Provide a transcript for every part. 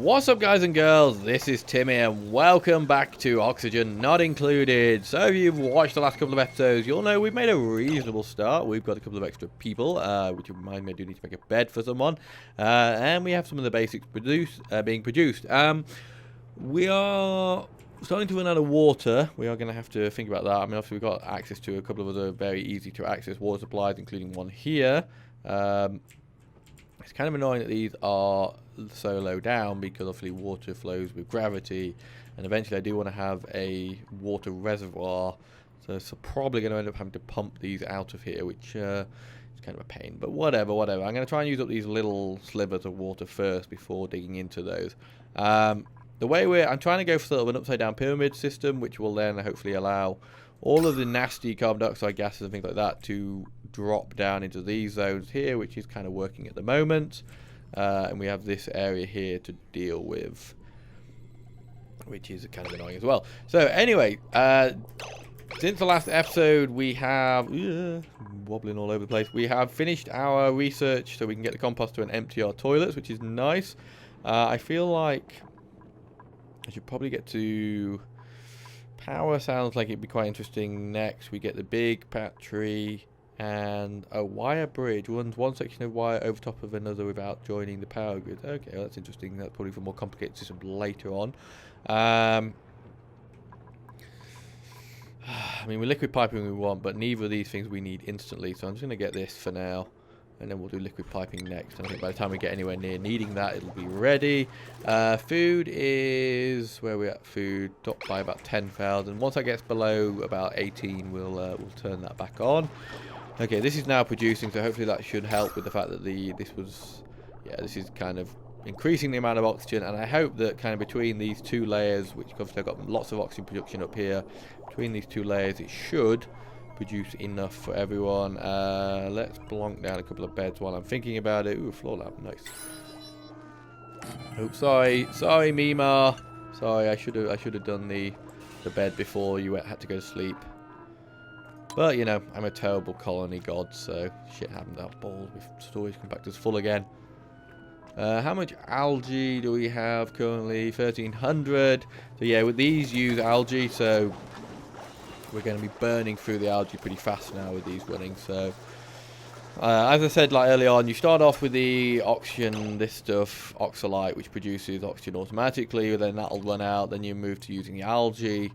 What's up, guys and girls? This is Timmy and welcome back to Oxygen Not Included. So if you've watched the last couple of episodes, you'll know we've made a reasonable start. We've got a couple of extra people, which remind me I do need to make a bed for someone. And we have some of the basics being produced. We are starting to run out of water. We are going to have to think about that. I mean, obviously we've got access to a couple of other very easy to access water supplies, including one here. It's kind of annoying that these are so low down because obviously water flows with gravity, and eventually I do want to have a water reservoir, so it's probably going to end up having to pump these out of here, which is kind of a pain, but whatever. I'm going to try and use up these little slivers of water first before digging into those. The way I'm trying to go for sort of an upside down pyramid system, which will then hopefully allow all of the nasty carbon dioxide gases and things like that to drop down into these zones here, which is kind of working at the moment. And we have this area here to deal with, which is kind of annoying as well. So anyway, since the last episode, we have wobbling all over the place. We have finished our research so we can get the composter and empty our toilets, which is nice. I feel like I should probably get to power. Sounds like it'd be quite interesting. Next, we get the big battery and a wire bridge. Runs one section of wire over top of another without joining the power grid. Okay, well, that's interesting. That's probably for more complicated systems later on. I mean, we're liquid piping we want, but neither of these things we need instantly. So I'm just going to get this for now, and then we'll do liquid piping next. And I think by the time we get anywhere near needing that, it'll be ready. Food is where we're at. Food dropped by about 10,000. Once that gets below about 18, we'll turn that back on. Okay, this is now producing, so hopefully that should help with the fact that this is kind of increasing the amount of oxygen, and I hope that kind of between these two layers, which obviously I've got lots of oxygen production up here, between these two layers it should produce enough for everyone. Let's plonk down a couple of beds while I'm thinking about it. Ooh, floor lamp, nice. Oh, sorry Mima, sorry, I should have done the bed before you had to go to sleep. But, you know, I'm a terrible colony god, so shit happens out balls with storage compactors full again. How much algae do we have currently? 1,300. So, yeah, with these use algae, so we're going to be burning through the algae pretty fast now with these running. So, as I said like earlier on, you start off with the oxygen, this stuff, oxalite, which produces oxygen automatically. Then that'll run out. Then you move to using the algae,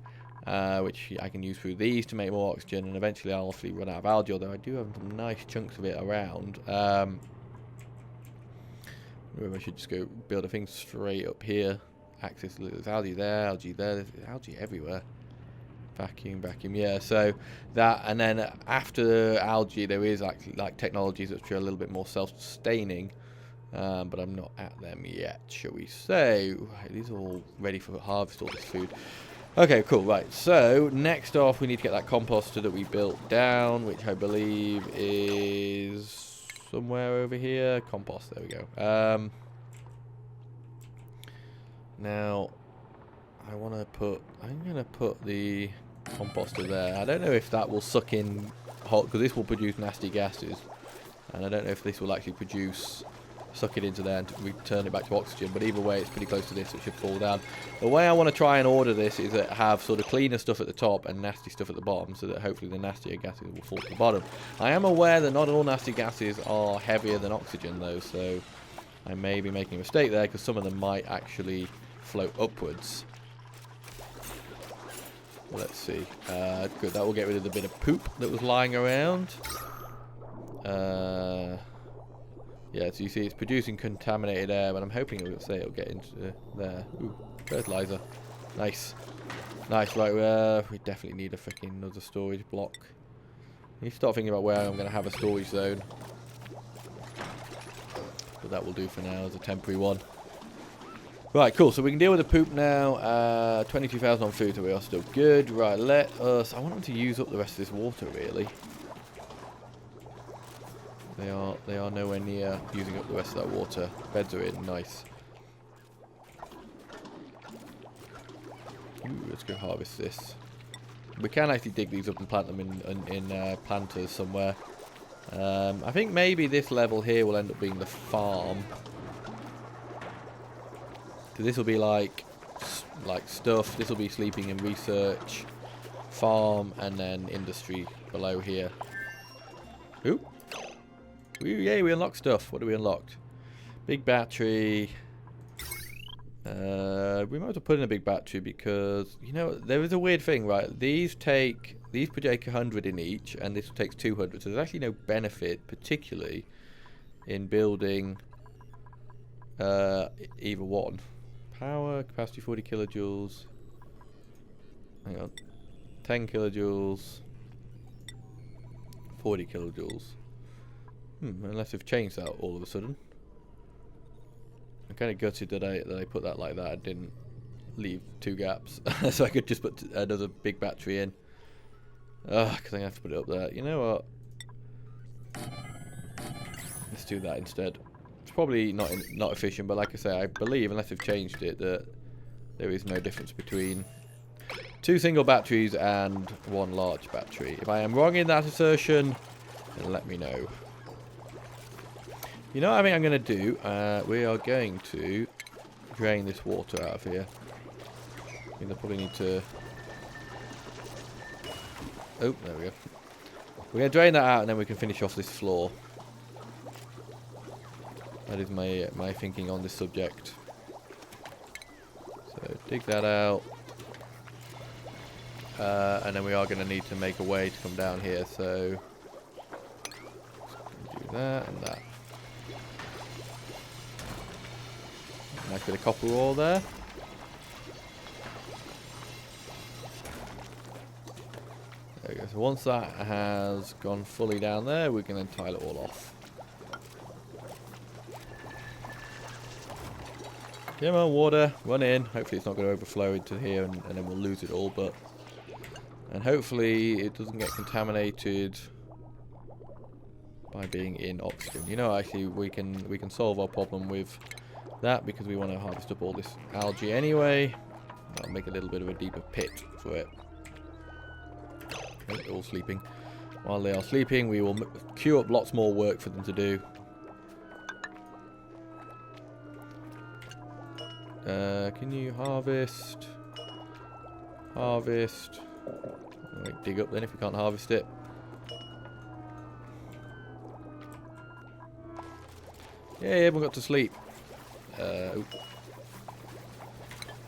which I can use through these to make more oxygen, and eventually I'll obviously run out of algae, although I do have some nice chunks of it around. Maybe I should just go build a thing straight up here. Access, there's algae there, there's algae everywhere. Vacuum, yeah, so that, and then after algae there is actually like technologies which are a little bit more self-sustaining, but I'm not at them yet, shall we say. These are all ready for harvest, all this food. Okay, cool, right, so next off we need to get that composter that we built down, which I believe is somewhere over here. Compost, there we go. Now I'm going to put the composter there. I don't know if that will suck in hot, because this will produce nasty gases, and I don't know if this will actually suck it into there and return it back to oxygen, but either way it's pretty close to this, so it should fall down. The way I want to try and order this is that have sort of cleaner stuff at the top and nasty stuff at the bottom, so that hopefully the nastier gases will fall to the bottom. I am aware that not all nasty gases are heavier than oxygen though, so I may be making a mistake there, because some of them might actually float upwards. Let's see. Good, that will get rid of the bit of poop that was lying around. Yeah, so you see it's producing contaminated air, but I'm hoping it'll get into there. Ooh, fertilizer. Nice. Nice, right, we definitely need a freaking another storage block. I need to start thinking about where I'm going to have a storage zone. But that will do for now as a temporary one. Right, cool, so we can deal with the poop now. 22,000 on food, so we are still good. Right, I want them to use up the rest of this water, really. They are nowhere near using up the rest of that water. Beds are in, nice. Ooh, let's go harvest this. We can actually dig these up and plant them in planters somewhere. I think maybe this level here will end up being the farm. Because this will be like stuff. This will be sleeping and research, farm, and then industry below here. Ooh. Yay, we unlocked stuff. What do we unlocked? Big battery. We might as well put in a big battery because, you know, there is a weird thing, right? These project 100 in each, and this takes 200. So there's actually no benefit, particularly, in building either one. Power, capacity 40 kilojoules. Hang on. 10 kilojoules. 40 kilojoules. Unless they've changed that all of a sudden. I'm kind of gutted that I put that like that. I didn't leave 2 gaps. So I could just put another big battery in. Because I'm going to have to put it up there. You know what? Let's do that instead. It's probably not efficient, but like I say, I believe, unless they've changed it, that there is no difference between 2 single batteries and 1 large battery. If I am wrong in that assertion, then let me know. You know what I think I'm going to do? We are going to drain this water out of here. I think I probably need to... Oh, there we go. We're going to drain that out and then we can finish off this floor. That is my thinking on this subject. So dig that out. And then we are going to need to make a way to come down here. So do that and that. Nice bit of copper ore there. There we go. So once that has gone fully down there, we can then tile it all off. Come on, water, run in. Hopefully it's not going to overflow into here and then we'll lose it all. And hopefully it doesn't get contaminated by being in oxygen. You know, actually we can solve our problem with that because we want to harvest up all this algae anyway. I'll make a little bit of a deeper pit for it. They're all sleeping. While they are sleeping, we will queue up lots more work for them to do. Can you harvest? Harvest. Right, dig up then if we can't harvest it. Yeah, everyone got to sleep.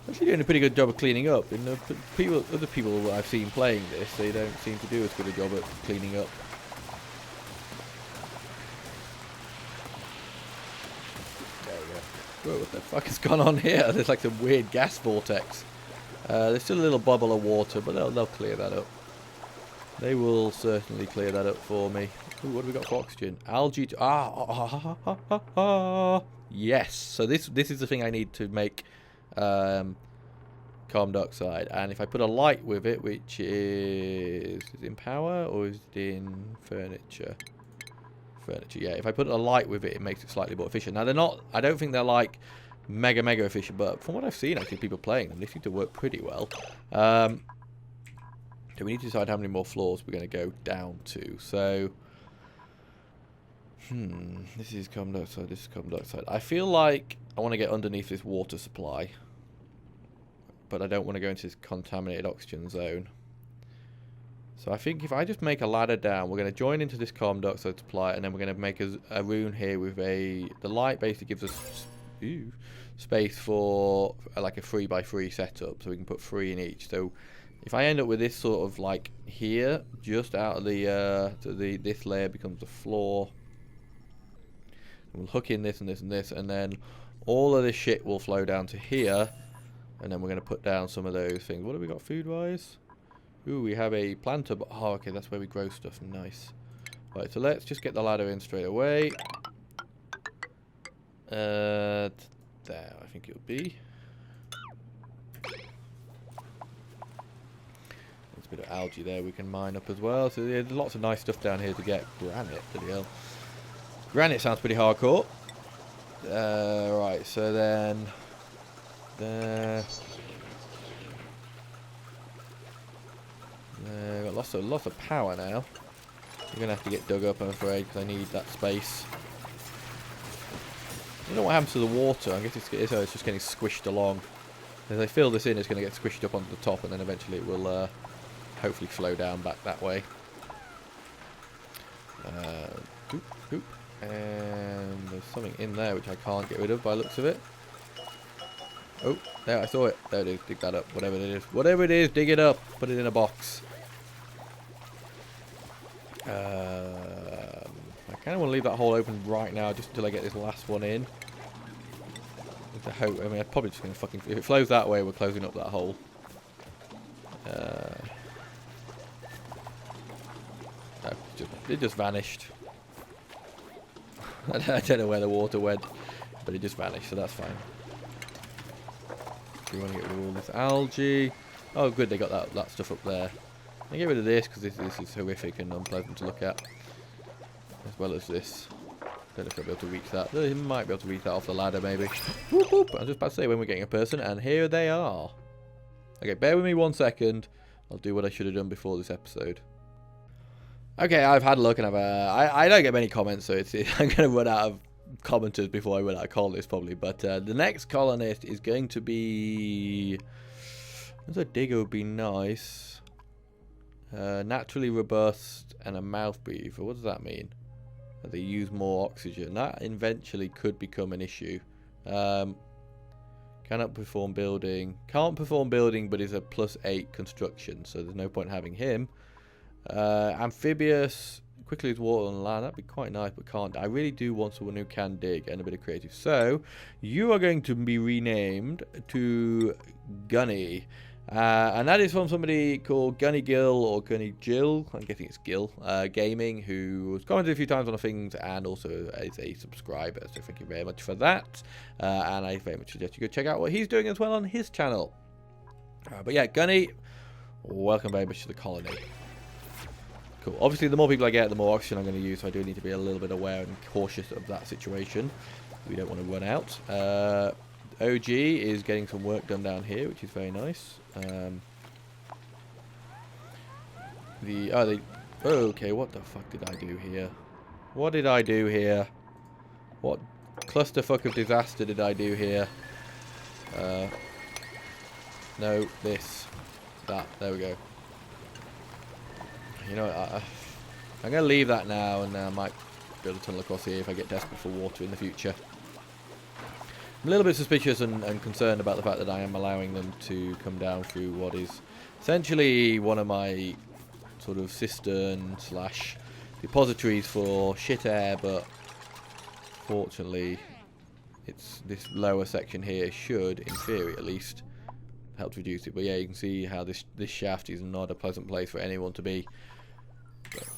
Actually doing a pretty good job of cleaning up. And other people I've seen playing this, they don't seem to do as good a job at cleaning up. There we go. Whoa, what the fuck has gone on here? There's like some weird gas vortex. There's still a little bubble of water, but they'll clear that up. They will certainly clear that up for me. Ooh, what have we got for oxygen? Algae. Yes. So this is the thing I need to make carbon dioxide. And if I put a light with it, which is it in power or is it in furniture? Furniture. Yeah. If I put a light with it, it makes it slightly more efficient. Now they're not. I don't think they're like mega efficient, but from what I've seen, actually, people playing them, they seem to work pretty well. So we need to decide how many more floors we're going to go down to. So, this is carbon dioxide, this is carbon dioxide. I feel like I want to get underneath this water supply, but I don't want to go into this contaminated oxygen zone. So I think if I just make a ladder down, we're going to join into this carbon dioxide supply, and then we're going to make a rune here with the light basically gives us space for like a 3x3 setup, so we can put 3 in each. So if I end up with this sort of like here, just out of this layer becomes the floor. We'll hook in this and this and this, and then all of this shit will flow down to here, and then we're going to put down some of those things. What have we got food-wise? Ooh, we have a planter. Oh, okay, that's where we grow stuff. Nice. Right, so let's just get the ladder in straight away. There, I think it'll be. There's a bit of algae there we can mine up as well. So there's lots of nice stuff down here to get. Granite, bloody hell. Granite sounds pretty hardcore. Right, so then there. Got lots of power now. We're gonna have to get dug up, I'm afraid, because I need that space. I don't know what happens to the water. I guess it's just getting squished along. As I fill this in, it's going to get squished up onto the top, and then eventually it will hopefully flow down back that way. Oop, oop. And there's something in there which I can't get rid of by the looks of it. Oh, there, I saw it. There it is. Dig that up. Whatever it is. Whatever it is, dig it up. Put it in a box. I kind of want to leave that hole open right now just until I get this last one in. I hope. I mean, I'm probably just going to fucking... If it flows that way, we're closing up that hole. No, it just vanished. I don't know where the water went, but it just vanished, so that's fine. We want to get rid of all this algae. Oh, good, they got that stuff up there. I'll get rid of this because this is horrific and unpleasant to look at, as well as this. Don't know if I'll be able to reach that. They might be able to reach that off the ladder, maybe. Whoop, whoop. I was just about to say when we're getting a person, and here they are. Okay, bear with me 1 second. I'll do what I should have done before this episode. Okay, I've had a look, and I don't get many comments, so I'm going to run out of commenters before I run out of colonists, probably. But the next colonist is going to be... a digger would be nice. Naturally robust and a mouth breather. What does that mean? That they use more oxygen. That eventually could become an issue. Cannot perform building. Can't perform building, but is a +8 construction, so there's no point having him. Amphibious, quickly as water on land. That'd be quite nice, but can't. I really do want someone who can dig and a bit of creative. So you are going to be renamed to Gunny. And that is from somebody called Gunny Gill or Gunny Jill. I'm guessing it's Gill Gaming, who has commented a few times on the things and also is a subscriber. So thank you very much for that. And I very much suggest you go check out what he's doing as well on his channel. But yeah, Gunny, welcome very much to the colony. Cool. Obviously, the more people I get, the more oxygen I'm going to use. So I do need to be a little bit aware and cautious of that situation. We don't want to run out. OG is getting some work done down here, which is very nice. Okay, what the fuck did I do here? What did I do here? What clusterfuck of disaster did I do here? No, this, that. There we go. You know, I'm going to leave that now, and I might build a tunnel across here if I get desperate for water in the future. I'm a little bit suspicious and concerned about the fact that I am allowing them to come down through what is essentially one of my sort of cistern / depositories for shit air, but fortunately it's this lower section here should, in theory at least, help to reduce it. But yeah, you can see how this shaft is not a pleasant place for anyone to be.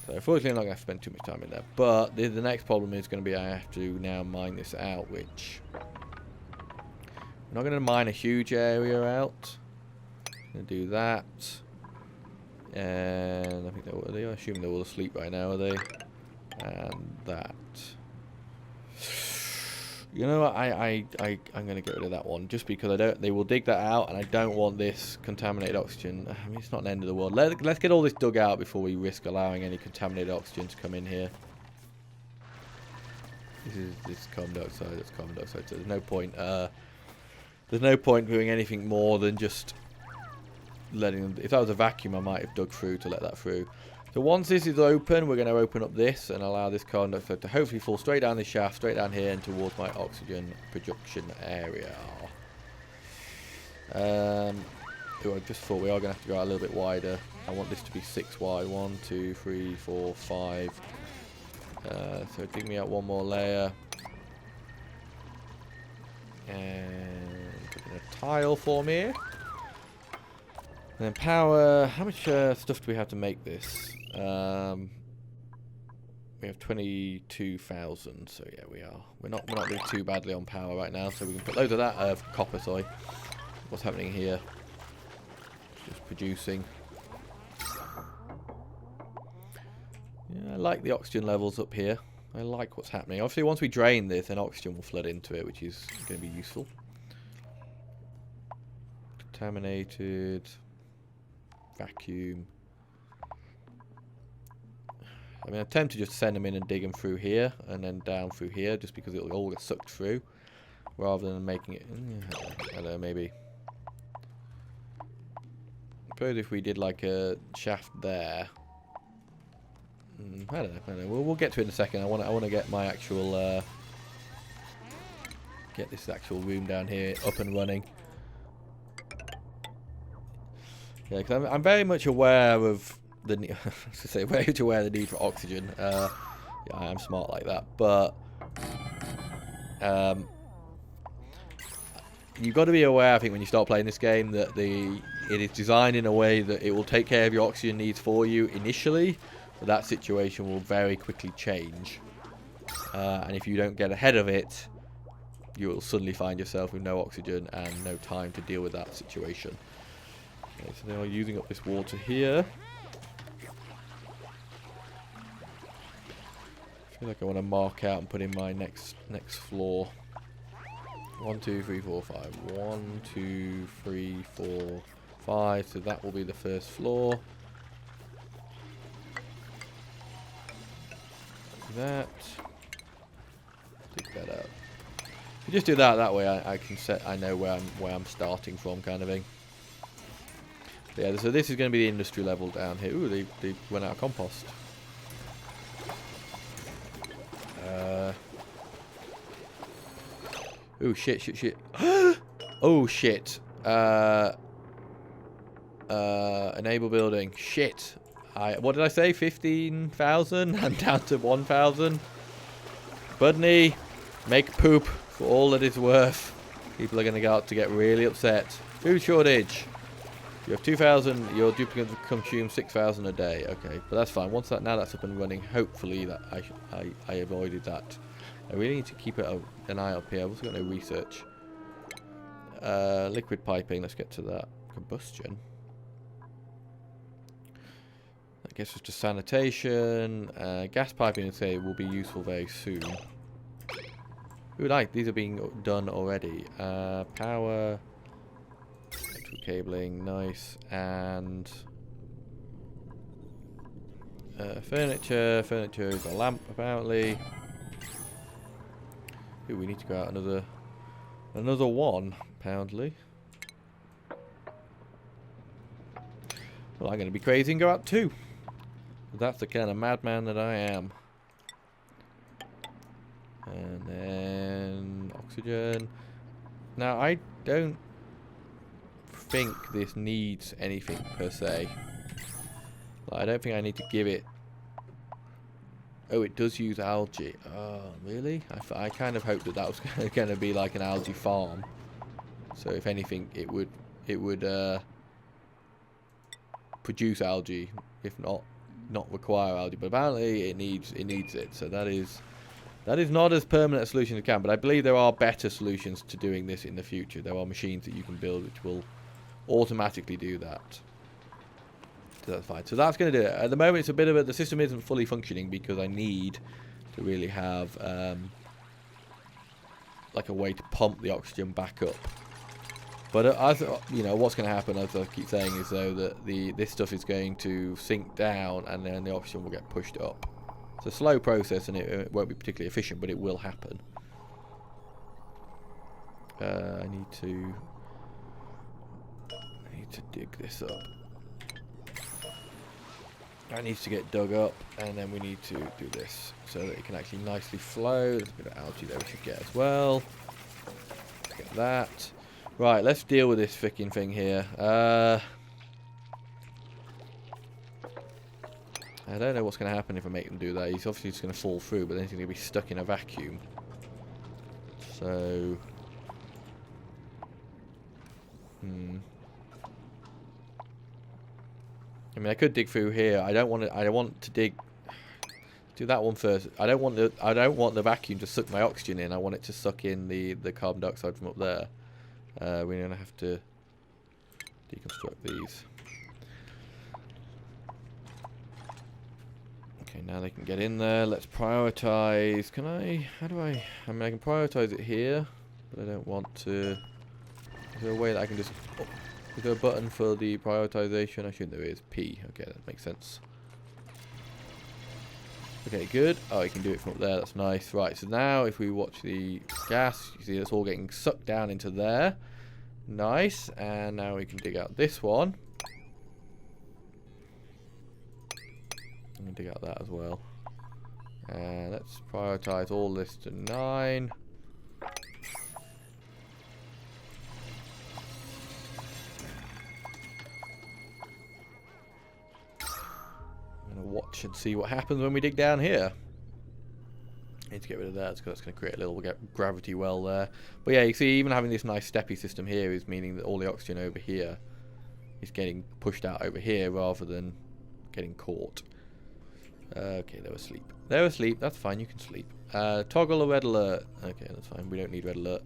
So unfortunately I'm not going to spend too much time in there. But the next problem is going to be I have to now mine this out, which... I'm not going to mine a huge area out. I'm going to do that. And I think they are assuming they're all asleep right now, are they? And that. You know what? I'm going to get rid of that one just because they will dig that out, and I don't want this contaminated oxygen. I mean, it's not the end of the world. Let's get all this dug out before we risk allowing any contaminated oxygen to come in here. This is carbon dioxide. That's carbon dioxide. So there's no point. There's no point doing anything more than just letting them... If that was a vacuum, I might have dug through to let that through. So once this is open, we're going to open up this and allow this carbon dioxide to hopefully fall straight down this shaft, straight down here and towards my oxygen production area. I just thought we are going to have to go out a little bit wider. I want this to be 6 wide. 1, 2, 3, 4, 5. So dig me out one more layer. And put in a tile for me. And then power. How much stuff do we have to make this? We have 22,000. So yeah, we are. We're not doing too badly on power right now. So we can put loads of that. Copper, sorry. What's happening here? Just producing. Yeah, I like the oxygen levels up here. I like what's happening. Obviously, once we drain this, then oxygen will flood into it, which is going to be useful. Contaminated. Vacuum. I mean, I tend to just send them in and dig them through here, and then down through here, just because it'll all get sucked through. rather than making it. I don't know, maybe. I suppose if we did like a shaft there. I don't know. We'll get to it in a second. I want to get my actual get this actual room down here up and running. Yeah, because I'm very much aware of the very much aware of the need for oxygen. Yeah, I am smart like that, but you've got to be aware, I think, when you start playing this game, that it is designed in a way that it will take care of your oxygen needs for you initially, but that situation will very quickly change. And if you don't get ahead of it, you will suddenly find yourself with no oxygen and no time to deal with that situation. Okay, so they are using up this water here. I feel like I want to mark out and put in my next floor. 1, 2, 3, 4, 5. 1, 2, 3, 4, 5. So that will be the first floor. That. Dig that up. If you just do that way, I can set. I know where I'm starting from, kind of thing. But yeah. So this is going to be the industry level down here. Ooh, they went out of compost. Oh shit. Oh shit. Enable building. Shit. What did I say? 15,000? I'm down to 1,000. Budney, make poop for all that it's worth. People are going to get really upset. Food shortage. You have 2,000. Your duplicates consume 6,000 a day. Okay, but that's fine. Once now that's up and running, hopefully that I avoided that. I really need to keep an eye up here. I've also got no research. Liquid piping. Let's get to that. Combustion. That gets us to sanitation. Gas piping, I'd say, will be useful very soon. Ooh, like these are being done already. Power. Electrical cabling. Nice. And furniture. Furniture is a lamp, apparently. Ooh, we need to go out another one, apparently. Well, I'm going to be crazy and go out 2. That's the kind of madman that I am. And then oxygen. Now, I don't think this needs anything per se. Like, I don't think I need to give it. Oh, it does use algae. Oh, really? I kind of hoped that was going to be like an algae farm. So if anything, it would produce algae, if not require algae. But apparently, it needs it. So that is not as permanent a solution as it can. But I believe there are better solutions to doing this in the future. There are machines that you can build which will automatically do that. So that's fine. So that's going to do it. At the moment, it's a bit of the system isn't fully functioning because I need to really have like a way to pump the oxygen back up. But as you know, what's going to happen, as I keep saying, is though that this stuff is going to sink down and then the oxygen will get pushed up. It's a slow process and it won't be particularly efficient, but it will happen. I need to dig this up. That needs to get dug up, and then we need to do this so that it can actually nicely flow. There's a bit of algae there we should get as well. Get that. Right, let's deal with this freaking thing here. I don't know what's going to happen if I make them do that. He's obviously just going to fall through, but then he's going to be stuck in a vacuum. So... I mean, I could dig through here. I don't want to dig. Do that one first. I don't want the vacuum to suck my oxygen in. I want it to suck in the carbon dioxide from up there. We're gonna have to deconstruct these. Okay, now they can get in there. Let's prioritize. Can I? How do I? I mean, I can prioritize it here, but I don't want to. Is there a way that I can just? Is there a button for the prioritization? I assume there is. P. Okay, that makes sense. Okay, good. Oh, you can do it from up there. That's nice. Right, so now if we watch the gas, you see it's all getting sucked down into there. Nice. And now we can dig out this one. I'm going to dig out that as well. And let's prioritize all this to 9. I'm going to watch and see what happens when we dig down here. Need to get rid of that because that's going to create a little gravity well there. But yeah, you see, even having this nice steppy system here is meaning that all the oxygen over here is getting pushed out over here rather than getting caught. Okay, they were asleep. They're asleep. That's fine. You can sleep. Toggle a red alert. Okay, that's fine. We don't need red alert.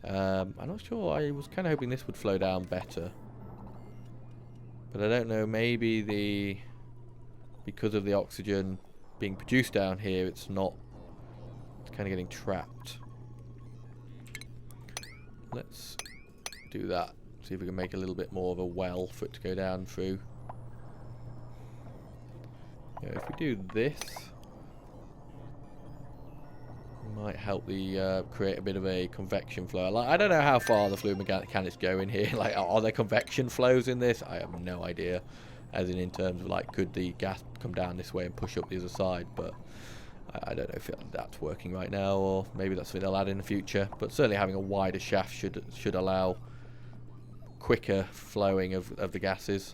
I'm not sure. I was kind of hoping this would flow down better, but I don't know. Maybe because of the oxygen being produced down here, it's not. It's kind of getting trapped. Let's do that. See if we can make a little bit more of a well for it to go down through. Yeah, if we do this, it might help the create a bit of a convection flow. Like, I don't know how far the fluid mechanics go in here. Like, are there convection flows in this? I have no idea. As in terms of like, could the gas come down this way and push up the other side? But I don't know if that's working right now, or maybe that's something they'll add in the future. But certainly having a wider shaft should allow quicker flowing of the gases.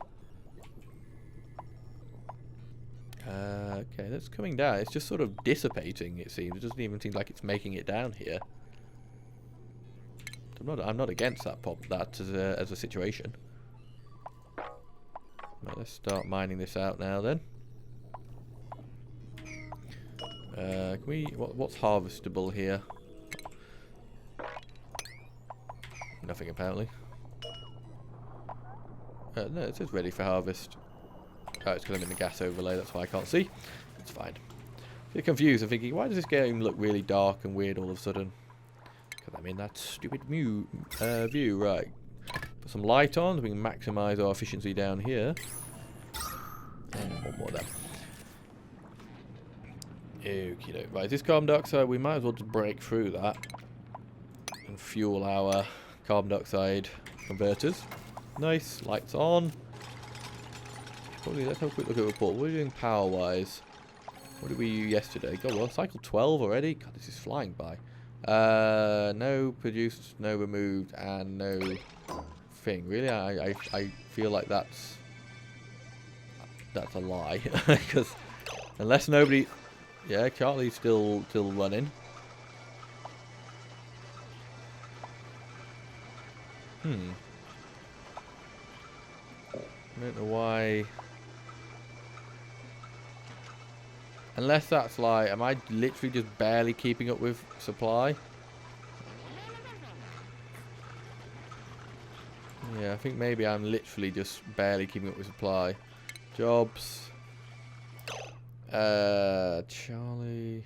Okay, that's coming down. It's just sort of dissipating, it seems. It doesn't even seem like it's making it down here. I'm not against that as a situation. Right, let's start mining this out now then. Can we? What's harvestable here? Nothing apparently. No, it says ready for harvest. Oh, it's because I'm in the gas overlay, that's why I can't see. It's fine. A bit confused, I'm thinking, why does this game look really dark and weird all of a sudden? Because I'm in that stupid view, right. Put some light on, so we can maximise our efficiency down here. And one more there. Okie doke. Right, this carbon dioxide, we might as well just break through that and fuel our carbon dioxide converters. Nice, lights on. Let's have a quick look at the report. What are we doing power-wise? What did we use yesterday? God, well, cycle 12 already? God, this is flying by. No produced, no removed, and no thing. Really, I feel like that's a lie. Because unless nobody... Yeah, Charlie's still running. I don't know why... Unless that's like, am I literally just barely keeping up with supply? Yeah, I think maybe I'm literally just barely keeping up with supply. Jobs. Charlie.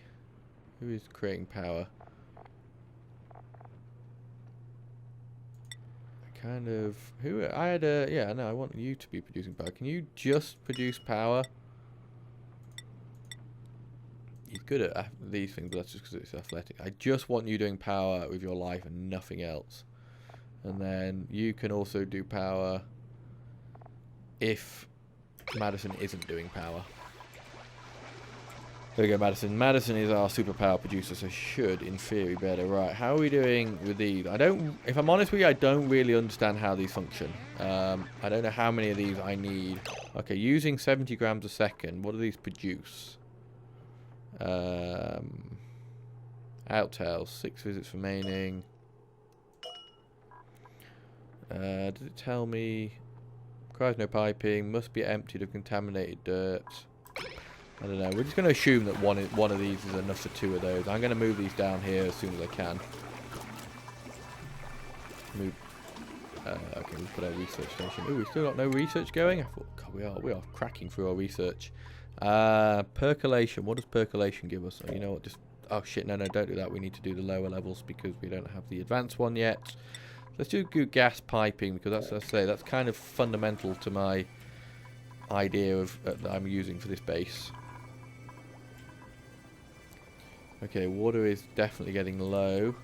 Who is creating power? Kind of. Who? I had a. Yeah, no, I want you to be producing power. Can you just produce power? He's good at these things, but that's just because it's athletic. I just want you doing power with your life and nothing else. And then you can also do power if Madison isn't doing power. There we go, Madison. Madison is our superpower producer, so should, in theory, be better. Right, how are we doing with these? If I'm honest with you, I don't really understand how these function. I don't know how many of these I need. Okay, using 70 grams a second, what do these produce? Outtails, 6 visits remaining. Does it tell me? Requires no piping, must be emptied of contaminated dirt. I don't know. We're just going to assume that one of these is enough for 2 of those. I'm going to move these down here as soon as I can. Move. Okay, we've got our research station. Oh, we've still got no research going. I thought, God, we are cracking through our research. Percolation. What does percolation give us? Oh, you know what? Just oh shit! No, don't do that. We need to do the lower levels because we don't have the advanced one yet. Let's do gas piping because that's kind of fundamental to my idea of that I'm using for this base. Okay, water is definitely getting low.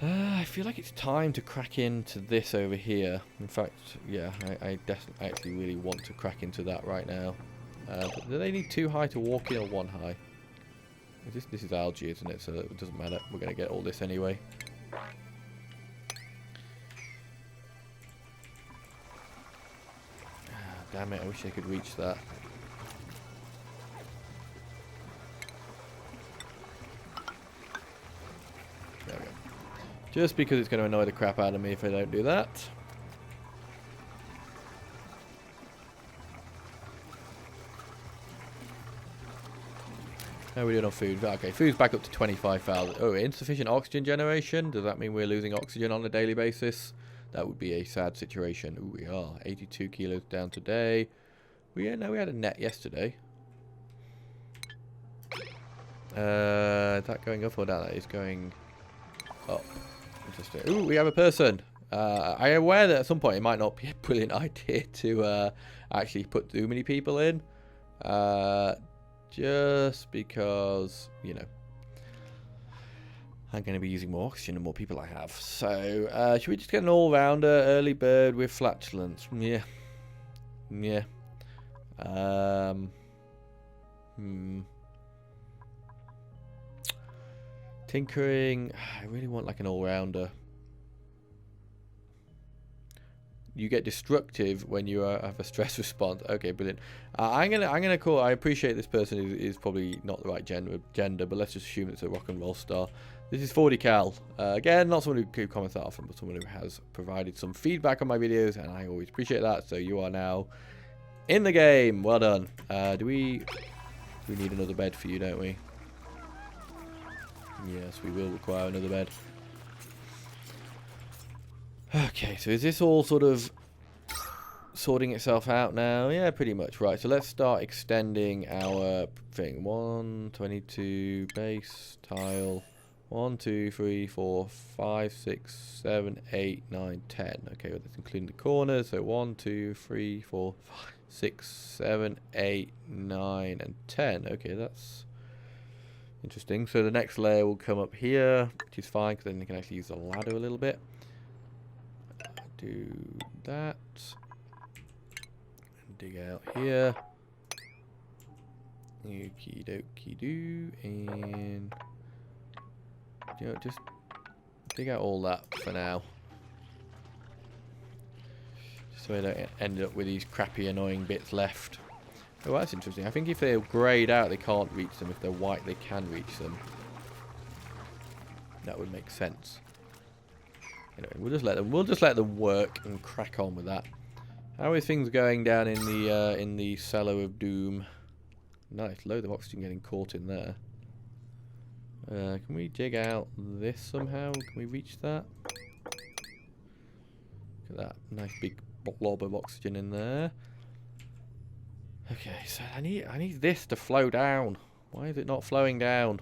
I feel like it's time to crack into this over here. In fact, yeah, I actually really want to crack into that right now. Do they need 2 high to walk in or 1 high? This is algae, isn't it? So it doesn't matter. We're going to get all this anyway. Damn it, I wish I could reach that. There we go. Just because it's going to annoy the crap out of me if I don't do that. How are we doing on food? Okay, food's back up to 25,000. Oh, insufficient oxygen generation? Does that mean we're losing oxygen on a daily basis? That would be a sad situation. Ooh, we are. 82 kilos down today. We had a net yesterday. Is that going up or down? That is going up. Interesting. Ooh, we have a person. I am aware that at some point it might not be a brilliant idea to actually put too many people in. Just because, you know, I'm going to be using more oxygen the more people I have. So, should we just get an all-rounder early bird with flatulence? Yeah. Yeah. Tinkering. I really want like an all-rounder. You get destructive when you have a stress response. Okay, brilliant. I'm gonna call. I appreciate this person is probably not the right gender, but let's just assume it's a rock and roll star. This is 40 cal. Again, not someone who comments that often, but someone who has provided some feedback on my videos, and I always appreciate that. So you are now in the game. Well done. Do we need another bed for you, don't we? Yes, we will require another bed. Okay, so is this all sort of sorting itself out now? Yeah, pretty much. Right, so let's start extending our thing. 122 base tile. 1, 2, 3, 4, 5, 6, 7, 8, 9, 10. Okay, well, that's including the corners. So 1, 2, 3, 4, 5, 6, 7, 8, 9, and 10. Okay, that's interesting. So the next layer will come up here, which is fine because then you can actually use the ladder a little bit. Do that. And dig out here. Okie dokie do. And you know, just dig out all that for now. Just so I don't end up with these crappy annoying bits left. Oh, that's interesting. I think if they're greyed out they can't reach them. If they're white they can reach them. That would make sense. Anyway, we'll just let them work and crack on with that. How is things going down in the cellar of doom? Nice, load of oxygen getting caught in there. Can we dig out this somehow? Can we reach that? Look at that nice big blob of oxygen in there. Okay, so I need this to flow down. Why is it not flowing down?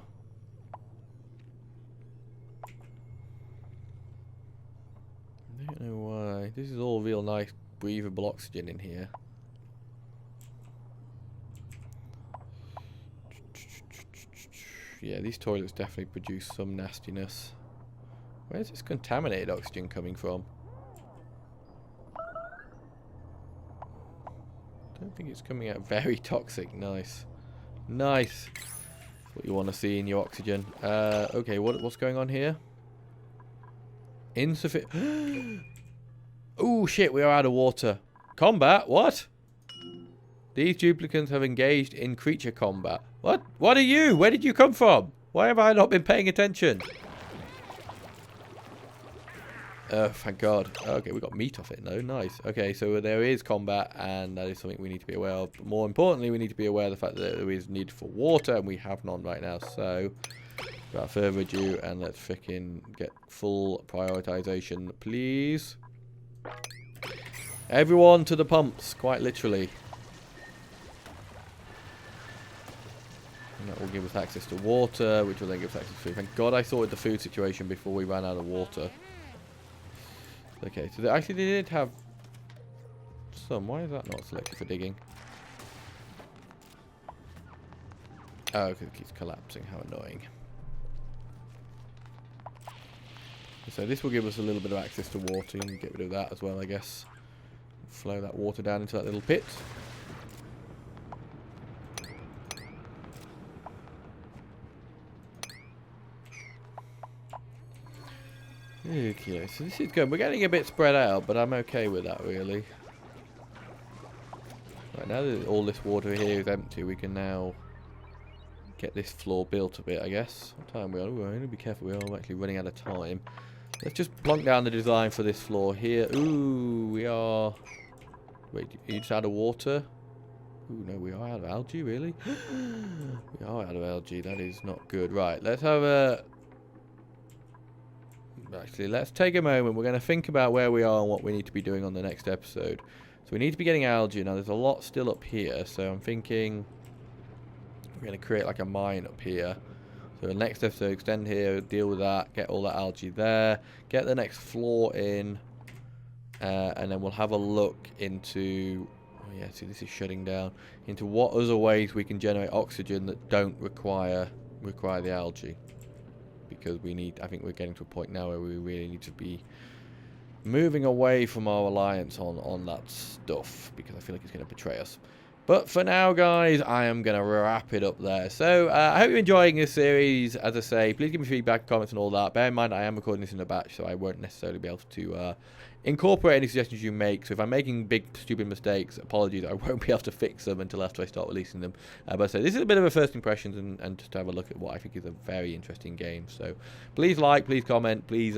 I don't know why. This is all real nice breathable oxygen in here. Yeah, these toilets definitely produce some nastiness. Where's this contaminated oxygen coming from? I don't think it's coming out very toxic. Nice. Nice. That's what you want to see in your oxygen. Okay, what's going on here? Insufficient. Oh shit, we are out of water. Combat? What? These duplicants have engaged in creature combat. What? What are you? Where did you come from? Why have I not been paying attention? Thank God. Okay, we got meat off it though. Nice. Okay, so there is combat, and that is something we need to be aware of. But more importantly, we need to be aware of the fact that there is need for water, and we have none right now. So, without further ado, and let's frickin' get full prioritization, please. Everyone to the pumps, quite literally. And that will give us access to water, which will then give us access to food. Thank God I sorted the food situation before we ran out of water. Okay, so they did have some. Why is that not selected for digging? Oh, because it keeps collapsing. How annoying. So this will give us a little bit of access to water. And get rid of that as well, I guess. Flow that water down into that little pit. Okay, so this is good. We're getting a bit spread out, but I'm okay with that, really. Right, now that all this water here is empty, we can now get this floor built a bit, I guess. What time are we on? Ooh, I need to be careful. We are actually running out of time. Let's just plonk down the design for this floor here. Ooh, we are... Wait, are you just out of water? Ooh, no, we are out of algae, really? We are out of algae. That is not good. Right, let's have a... Actually, let's take a moment. We're going to think about where we are and what we need to be doing on the next episode. So we need to be getting algae. Now, there's a lot still up here. So I'm thinking we're going to create like a mine up here. So the next episode, extend here, deal with that, get all that algae there, get the next floor in, and then we'll have a look into... Oh yeah, see, this is shutting down. Into what other ways we can generate oxygen that don't require the algae. Because we need, I think we're getting to a point now where we really need to be moving away from our reliance on that stuff, because I feel like it's going to betray us. But for now, guys, I am going to wrap it up there. So, I hope you're enjoying this series. As I say, please give me feedback, comments, and all that. Bear in mind, I am recording this in a batch, so I won't necessarily be able to incorporate any suggestions you make. So if I'm making big, stupid mistakes, apologies. I won't be able to fix them until after I start releasing them. But so this is a bit of a first impressions and just to have a look at what I think is a very interesting game. So please like, please comment, please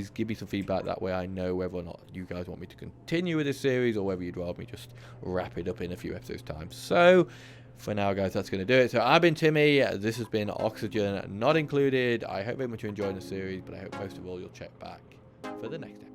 give me some feedback. That way I know whether or not you guys want me to continue with this series or whether you'd rather me just wrap it up in a few episodes' time. So for now, guys, that's going to do it. So I've been Timmy. This has been Oxygen Not Included. I hope very much you're enjoying the series, but I hope most of all you'll check back for the next episode.